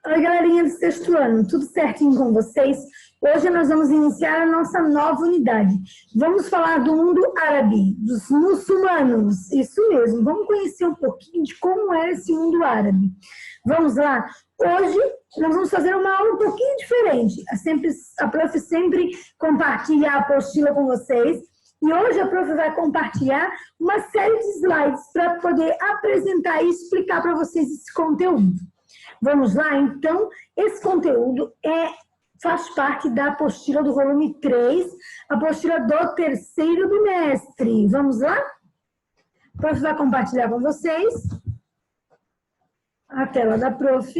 Oi, galerinha do sexto ano, tudo certinho com vocês? Hoje nós vamos iniciar a nossa nova unidade. Vamos falar do mundo árabe, dos muçulmanos, isso mesmo. Vamos conhecer um pouquinho de como é esse mundo árabe. Vamos lá? Hoje nós vamos fazer uma aula um pouquinho diferente. A prof sempre compartilha a apostila com vocês. E hoje a prof vai compartilhar uma série de slides para poder apresentar e explicar para vocês esse conteúdo. Vamos lá, então, esse conteúdo faz parte da apostila do volume 3, apostila do terceiro bimestre. Vamos lá? A prof vai compartilhar com vocês a tela da prof.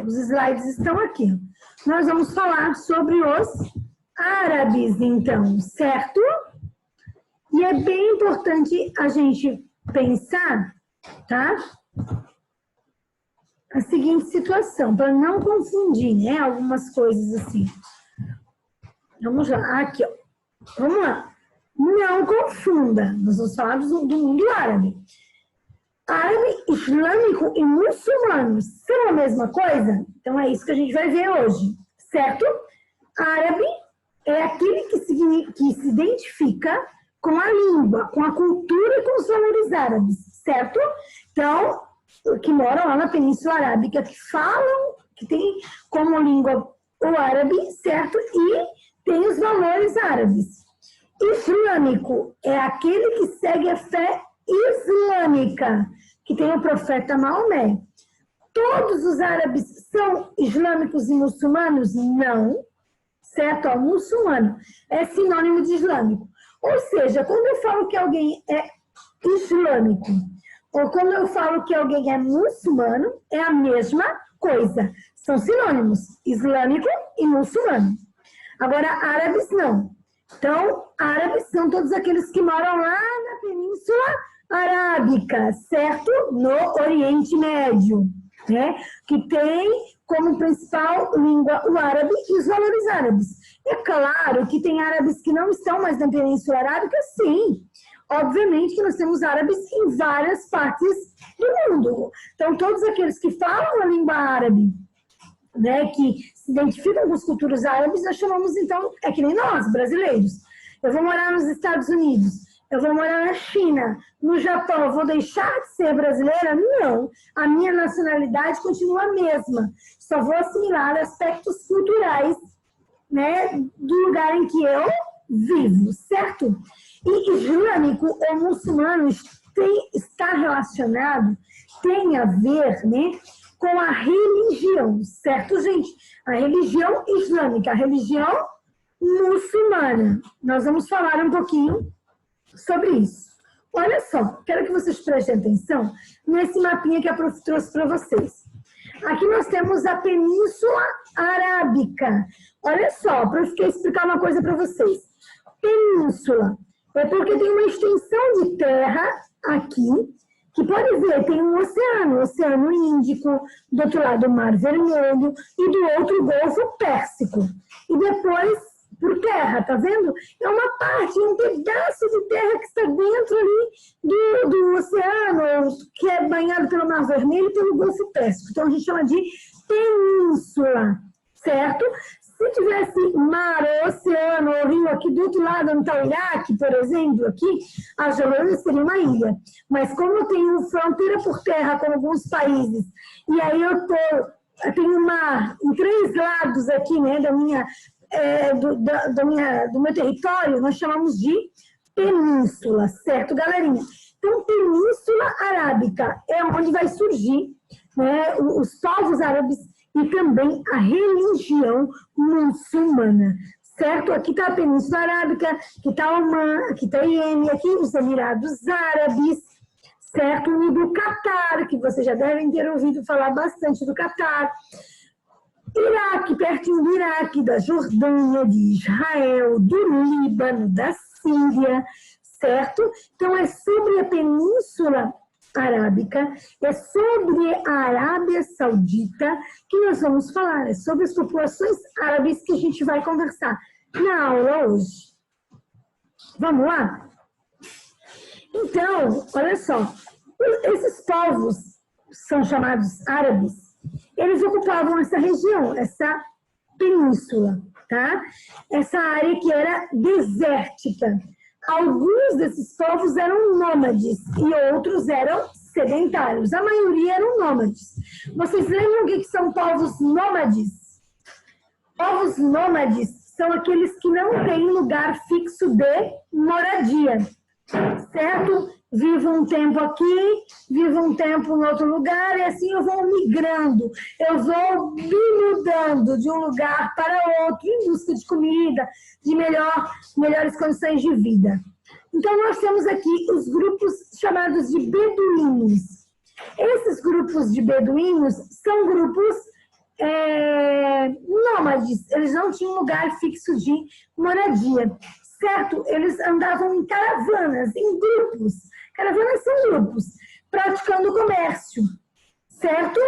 Os slides estão aqui. Nós vamos falar sobre os árabes, então, certo? E é bem importante a gente pensar, tá? A seguinte situação, para não confundir, né? Algumas coisas assim. Vamos lá, aqui, ó. Vamos lá. Não confunda, nós vamos falar do mundo árabe. Árabe, islâmico e muçulmano são a mesma coisa? Então é isso que a gente vai ver hoje, certo? Árabe é aquele que se identifica com a língua, com a cultura e com os valores árabes, certo? Então, que moram lá na Península Arábica, que falam, que tem como língua o árabe, certo? E tem os valores árabes. Islâmico é aquele que segue a fé islâmica, que tem o profeta Maomé. Todos os árabes são islâmicos e muçulmanos? Não, certo? Ó, muçulmano é sinônimo de islâmico. Ou seja, quando eu falo que alguém é islâmico, ou quando eu falo que alguém é muçulmano, é a mesma coisa. São sinônimos, islâmico e muçulmano. Agora, árabes não. Então, árabes são todos aqueles que moram lá na Península Arábica, certo? No Oriente Médio, né? Que tem como principal língua o árabe e os valores árabes. É claro que tem árabes que não estão mais na Península Arábica, sim. Obviamente que nós temos árabes em várias partes do mundo. Então, todos aqueles que falam a língua árabe, né, que se identificam com as culturas árabes, nós chamamos, então, é que nem nós, brasileiros. Eu vou morar nos Estados Unidos, eu vou morar na China, no Japão, eu vou deixar de ser brasileira? Não. A minha nacionalidade continua a mesma. Só vou assimilar aspectos culturais, né, do lugar em que eu vivo, certo? E islâmico ou muçulmano está relacionado, tem a ver, né, com a religião, certo, gente? A religião islâmica, a religião muçulmana. Nós vamos falar um pouquinho sobre isso. Olha só, quero que vocês prestem atenção nesse mapinha que a prof trouxe para vocês. Aqui nós temos a Península Arábica. Olha só, a prof quer explicar uma coisa para vocês. Península é porque tem uma extensão de terra aqui, que pode ver, tem um oceano, o Oceano Índico, do outro lado o Mar Vermelho e do outro o Golfo Pérsico. E depois, por terra, tá vendo? É uma parte, um pedaço de terra que está dentro ali do oceano, que é banhado pelo Mar Vermelho e pelo Golfo Pérsico. Então a gente chama de península, certo? Se tivesse mar, oceano ou rio aqui do outro lado, onde está o Iraque, por exemplo, aqui, a Jordânia seria uma ilha. Mas como eu tenho fronteira por terra com alguns países, e aí eu tenho mar em 3 lados aqui, né, do meu território, nós chamamos de península, certo, galerinha? Então, Península Arábica é onde vai surgir, né, os povos árabes e também a religião muçulmana, certo? Aqui está a Península Arábica, aqui está Omã, aqui está Iêmen, aqui os Emirados Árabes, certo? E do Catar, que vocês já devem ter ouvido falar bastante do Catar. Iraque, pertinho do Iraque, da Jordânia, de Israel, do Líbano, da Síria, certo? Então, é sobre a Península Arábica, é sobre a Arábia Saudita que nós vamos falar, é sobre as populações árabes que a gente vai conversar na aula hoje. Vamos lá? Então, olha só, Esses povos, são chamados árabes, eles ocupavam essa região, essa península, tá? Essa área que era desértica. Alguns desses povos eram nômades e outros eram sedentários. A maioria eram nômades. Vocês lembram o que são povos nômades? Povos nômades são aqueles que não têm lugar fixo de moradia, certo? Vivo um tempo aqui, vivo um tempo em outro lugar, e assim eu vou migrando, eu vou me mudando de um lugar para outro em busca de comida, de melhores condições de vida. Então, nós temos aqui os grupos chamados de beduínos. Esses grupos de beduínos são grupos nômades, eles não tinham lugar fixo de moradia, certo? Eles andavam em caravanas, em grupos. Caravanas são grupos, praticando comércio, certo?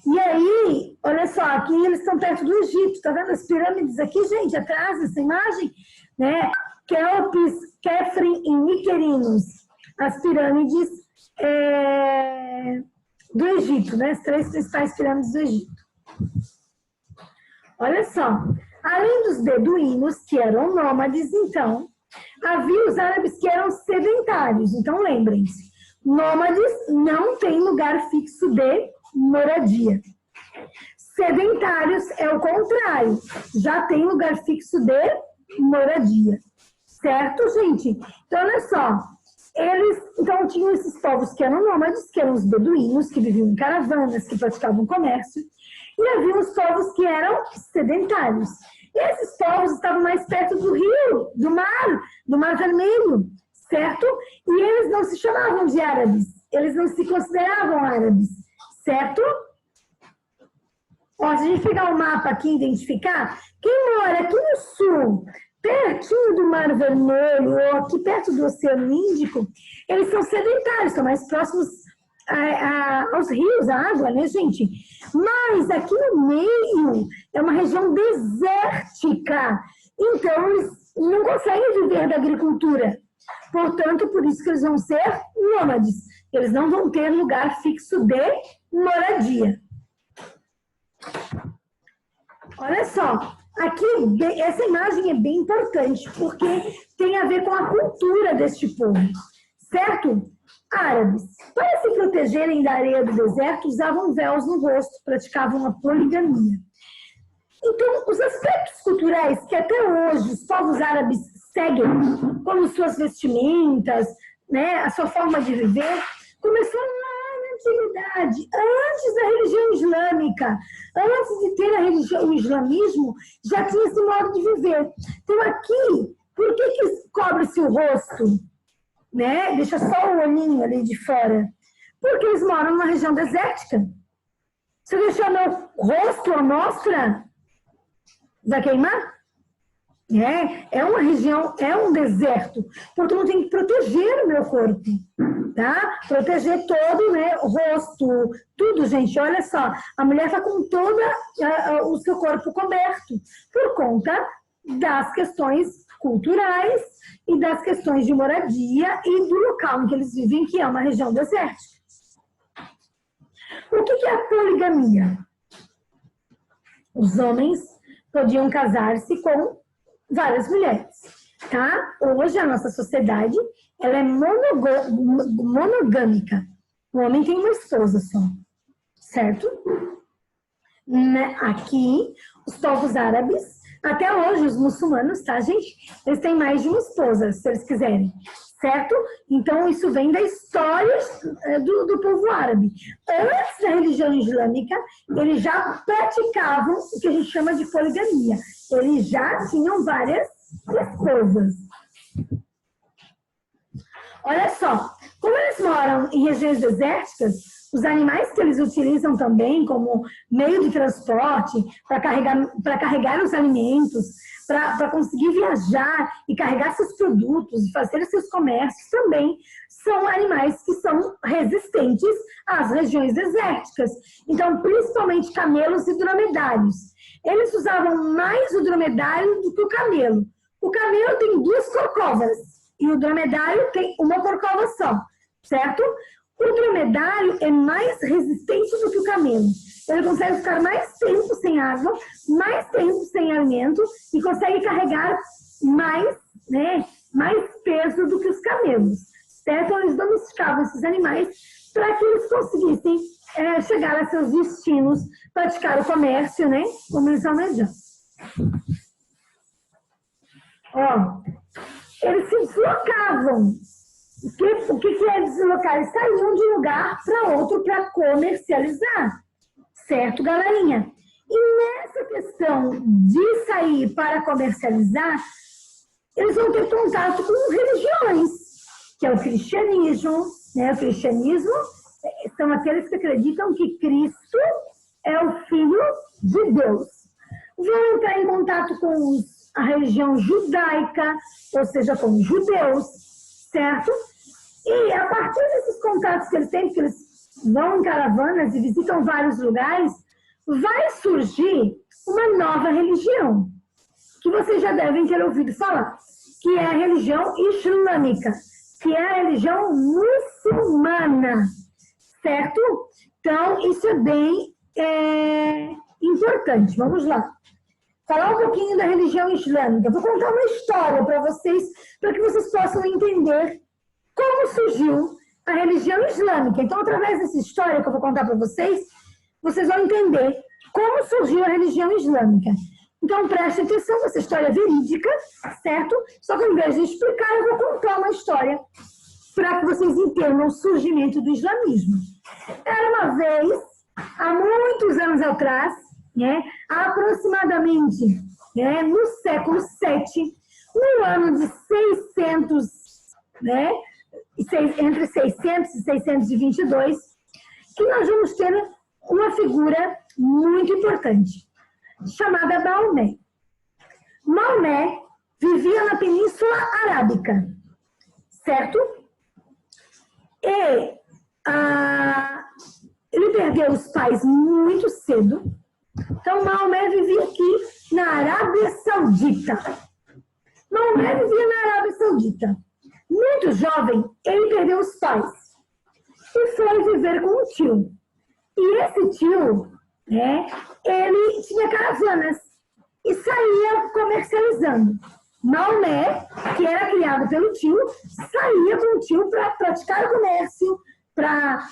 E aí, olha só, aqui eles estão perto do Egito, tá vendo as pirâmides aqui, gente, atrás dessa imagem, né? Kelpis, Kefren e Miquerinos, as pirâmides do Egito, né? As 3 principais pirâmides do Egito. Olha só, além dos beduínos, que eram nômades, então, havia os árabes que eram sedentários. Então, lembrem-se, nômades não têm lugar fixo de moradia. Sedentários é o contrário, já tem lugar fixo de moradia. Certo, gente? Então, olha só, eles então tinham esses povos que eram nômades, que eram os beduínos, que viviam em caravanas, que praticavam comércio, e havia os povos que eram sedentários. Esses povos estavam mais perto do rio, do Mar Vermelho, certo? E eles não se chamavam de árabes, eles não se consideravam árabes, certo? Ó, se a gente pegar o mapa aqui e identificar, quem mora aqui no sul, pertinho do Mar Vermelho, ou aqui perto do Oceano Índico, eles são sedentários, são mais próximos aos rios, à água, né, gente? Mas aqui no meio é uma região desértica, então eles não conseguem viver da agricultura. Portanto, por isso que eles vão ser nômades. Eles não vão ter lugar fixo de moradia. Olha só, aqui essa imagem é bem importante, porque tem a ver com a cultura deste povo, certo? Árabes, para se protegerem da areia do deserto, usavam véus no rosto, praticavam a poligamia. Então, os aspectos culturais que até hoje os povos árabes seguem, como suas vestimentas, né, a sua forma de viver, começaram lá na antiguidade, antes da religião islâmica. Antes de ter o islamismo, já tinha esse modo de viver. Então, aqui, por que cobre-se o rosto? Né? Deixa só o olhinho ali de fora. Porque eles moram numa região desértica. Se eu deixar meu rosto à mostra, vai queimar? É uma região, é um deserto. Portanto, tem que proteger o meu corpo, tá? Proteger todo, né, o rosto, tudo, gente. Olha só, a mulher está com todo o seu corpo coberto por conta das questões culturais e das questões de moradia e do local em que eles vivem, que é uma região desértica. O que é a poligamia? Os homens podiam casar-se com várias mulheres, tá? Hoje a nossa sociedade, ela é monogâmica. O homem tem uma esposa só, certo? Aqui, os povos árabes, até hoje os muçulmanos, tá, gente? Eles têm mais de uma esposa, se eles quiserem, certo? Então, isso vem da história do povo árabe. Antes da religião islâmica, eles já praticavam o que a gente chama de poligamia. Eles já tinham várias esposas. Olha só, como eles moram em regiões desérticas, os animais que eles utilizam também como meio de transporte para carregar os alimentos, para conseguir viajar e carregar seus produtos e fazer seus comércios também são animais que são resistentes às regiões desérticas. Então, principalmente camelos e dromedários. Eles usavam mais o dromedário do que o camelo. O camelo tem 2 corcovas e o dromedário tem uma corcova só, certo? O dromedário é mais resistente do que o camelo. Ele consegue ficar mais tempo sem água, mais tempo sem alimento e consegue carregar mais, né, mais peso do que os camelos. Certo? Então, eles domesticavam esses animais para que eles conseguissem chegar a seus destinos, praticar o comércio, né, como eles almejam. Ó, eles se deslocavam. O que é deslocar? Eles saíam de um lugar para outro para comercializar. Certo, galerinha? E nessa questão de sair para comercializar, eles vão ter contato com religiões, que é o cristianismo, né? O cristianismo são aqueles que acreditam que Cristo é o Filho de Deus. Vão entrar em contato com a religião judaica, ou seja, com os judeus, certo? E a partir desses contatos que eles têm, que eles vão em caravanas e visitam vários lugares, vai surgir uma nova religião, que vocês já devem ter ouvido falar, que é a religião islâmica, que é a religião muçulmana, certo? Então, isso é bem importante. Vamos lá. Falar um pouquinho da religião islâmica. Vou contar uma história para vocês, para que vocês possam entender como surgiu a religião islâmica. Então, através dessa história que eu vou contar para vocês, vocês vão entender como surgiu a religião islâmica. Então, prestem atenção, essa história é verídica, certo? Só que, ao invés de explicar, eu vou contar uma história para que vocês entendam o surgimento do islamismo. Era uma vez, há muitos anos atrás, né, aproximadamente, né, no século VII, no ano de 600, né, entre 600 e 622, que nós vamos ter uma figura muito importante, chamada Maomé. Maomé vivia na Península Arábica, certo? E ele perdeu os pais muito cedo. Então, Maomé vivia aqui na Arábia Saudita. Maomé vivia na Arábia Saudita. Muito jovem, ele perdeu os pais e foi viver com um tio. E esse tio, né, ele tinha caravanas e saía comercializando. Maomé, que era criado pelo tio, saía com o tio para praticar o comércio, para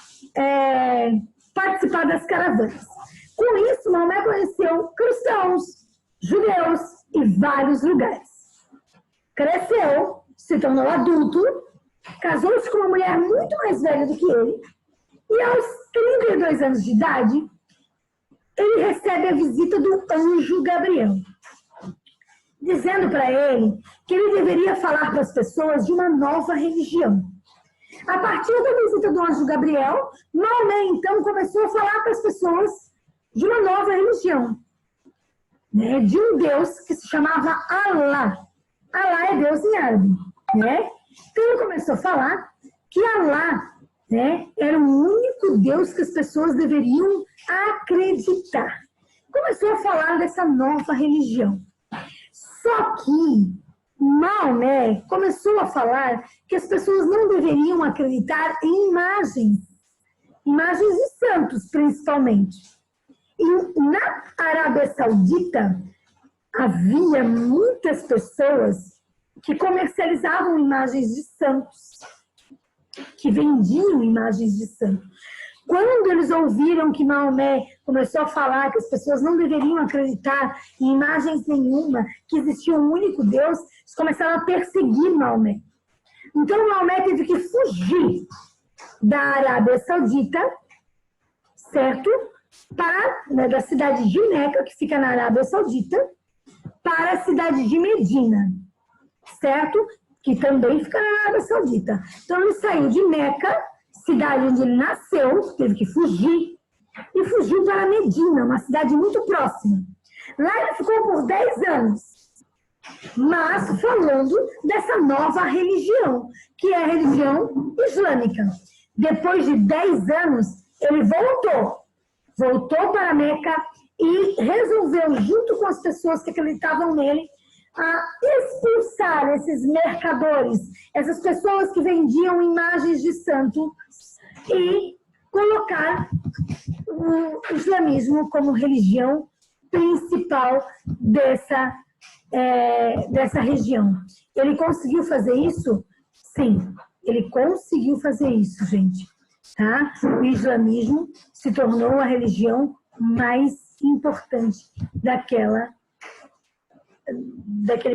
participar das caravanas. Com isso, Maomé conheceu cristãos, judeus e vários lugares. Cresceu, se tornou adulto, casou-se com uma mulher muito mais velha do que ele, e aos 32 anos de idade, ele recebe a visita do anjo Gabriel, dizendo para ele que ele deveria falar para as pessoas de uma nova religião. A partir da visita do anjo Gabriel, Maomé, então, começou a falar para as pessoas de uma nova religião, né, de um Deus que se chamava Alá. Alá é Deus em árabe, né? Então ele começou a falar que Alá, né, era o único Deus que as pessoas deveriam acreditar. Começou a falar dessa nova religião. Só que Maomé começou a falar que as pessoas não deveriam acreditar em imagens de santos, principalmente. E na Arábia Saudita havia muitas pessoas que comercializavam imagens de santos, que vendiam imagens de santos. Quando eles ouviram que Maomé começou a falar que as pessoas não deveriam acreditar em imagens nenhuma, que existia um único Deus, eles começaram a perseguir Maomé. Então Maomé teve que fugir da Arábia Saudita, certo? Da cidade de Meca, que fica na Arábia Saudita, para a cidade de Medina, certo? Que também fica na Arábia Saudita. Então ele saiu de Meca, cidade onde ele nasceu, teve que fugir, e fugiu para Medina, uma cidade muito próxima. Lá ele ficou por 10 anos, mas falando dessa nova religião, que é a religião islâmica. Depois de 10 anos, ele voltou para Meca e resolveu, junto com as pessoas que acreditavam nele, a expulsar esses mercadores, essas pessoas que vendiam imagens de santo, e colocar o islamismo como religião principal dessa região. Ele conseguiu fazer isso? Sim, ele conseguiu fazer isso, gente. Tá? O islamismo se tornou a religião mais importante daquele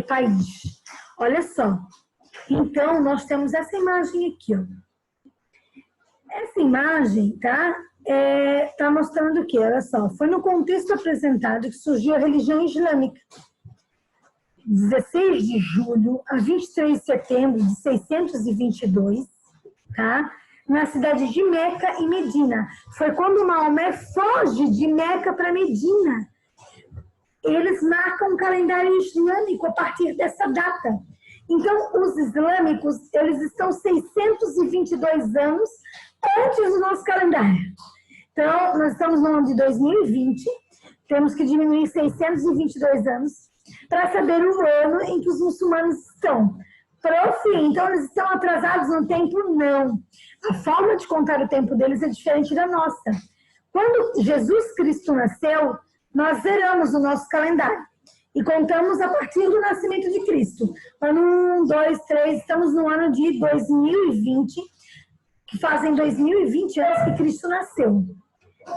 país. Olha só. Então, nós temos essa imagem aqui, ó. Essa imagem, tá? Tá mostrando o quê? Olha só. Foi no contexto apresentado que surgiu a religião islâmica. 16 de julho a 23 de setembro de 622, tá? Na cidade de Meca e Medina. Foi quando Maomé foge de Meca para Medina. Eles marcam um calendário islâmico a partir dessa data. Então, os islâmicos, eles estão 622 anos antes do nosso calendário. Então, nós estamos no ano de 2020, temos que diminuir 622 anos para saber o ano em que os muçulmanos estão. Prof, então eles estão atrasados no tempo? Não. A forma de contar o tempo deles é diferente da nossa. Quando Jesus Cristo nasceu, nós zeramos o nosso calendário e contamos a partir do nascimento de Cristo. Ano 1, 2, 3, estamos no ano de 2020, que fazem 2020 anos que Cristo nasceu.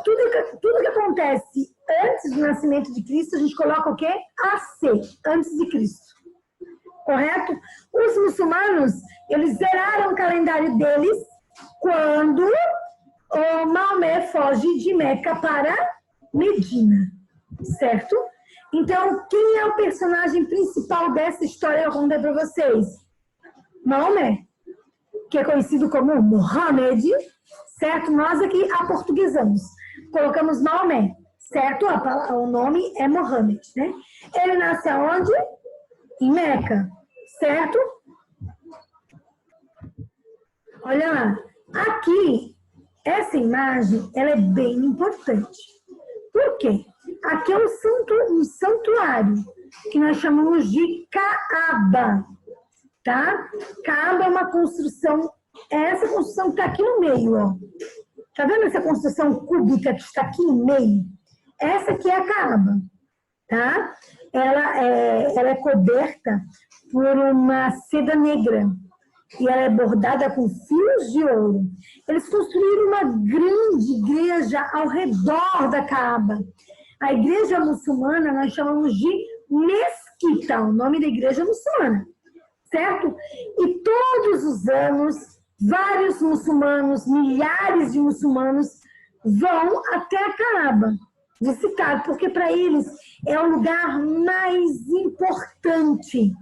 Tudo que acontece antes do nascimento de Cristo, a gente coloca o quê? AC, antes de Cristo. Correto? Os muçulmanos, eles zeraram o calendário deles quando o Maomé foge de Meca para Medina. Certo? Então, quem é o personagem principal dessa história? Eu vou contar para vocês. Maomé, que é conhecido como Mohammed, certo? Nós aqui aportuguesamos. Colocamos Maomé, certo? O nome é Mohammed, né? Ele nasce aonde? Em Meca, certo? Olha lá. Aqui, essa imagem, ela é bem importante. Por quê? Aqui é um santuário, que nós chamamos de Kaaba, tá? Kaaba é uma construção, essa construção que está aqui no meio, ó. Tá vendo essa construção cúbica que está aqui no meio? Essa aqui é a Kaaba, tá? Ela é coberta por uma seda negra e ela é bordada com fios de ouro. Eles construíram uma grande igreja ao redor da Kaaba. A igreja muçulmana nós chamamos de mesquita, o nome da igreja muçulmana, certo? E todos os anos, vários muçulmanos, milhares de muçulmanos vão até a Kaaba visitar, porque para eles é o lugar mais importante,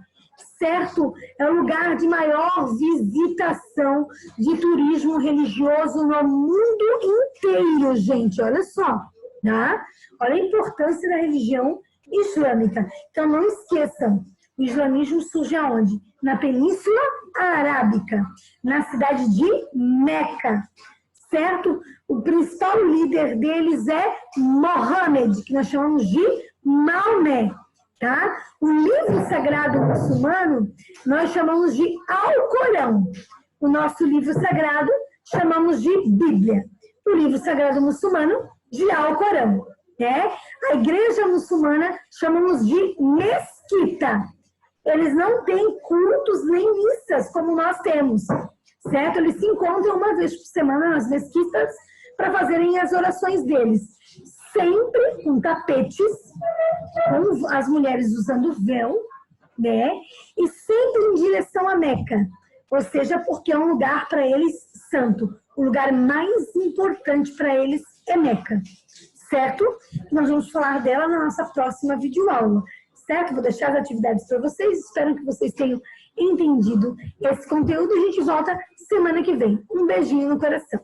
certo? É o lugar de maior visitação de turismo religioso no mundo inteiro, gente, olha só, tá? Olha a importância da religião islâmica. Então, não esqueçam, o islamismo surge aonde? Na Península Arábica, na cidade de Meca, certo? O principal líder deles é Mohammed, que nós chamamos de Maomé, tá? O livro sagrado muçulmano nós chamamos de Alcorão. O nosso livro sagrado chamamos de Bíblia. O livro sagrado muçulmano de Alcorão, né? A igreja muçulmana chamamos de mesquita. Eles não têm cultos nem missas como nós temos, certo? Eles se encontram uma vez por semana nas mesquitas para fazerem as orações deles, sempre com tapetes, com as mulheres usando véu, né? E sempre em direção a Meca, ou seja, porque é um lugar para eles santo. O lugar mais importante para eles é Meca, certo? Nós vamos falar dela na nossa próxima videoaula, certo? Vou deixar as atividades para vocês, espero que vocês tenham entendido esse conteúdo. A gente volta semana que vem. Um beijinho no coração.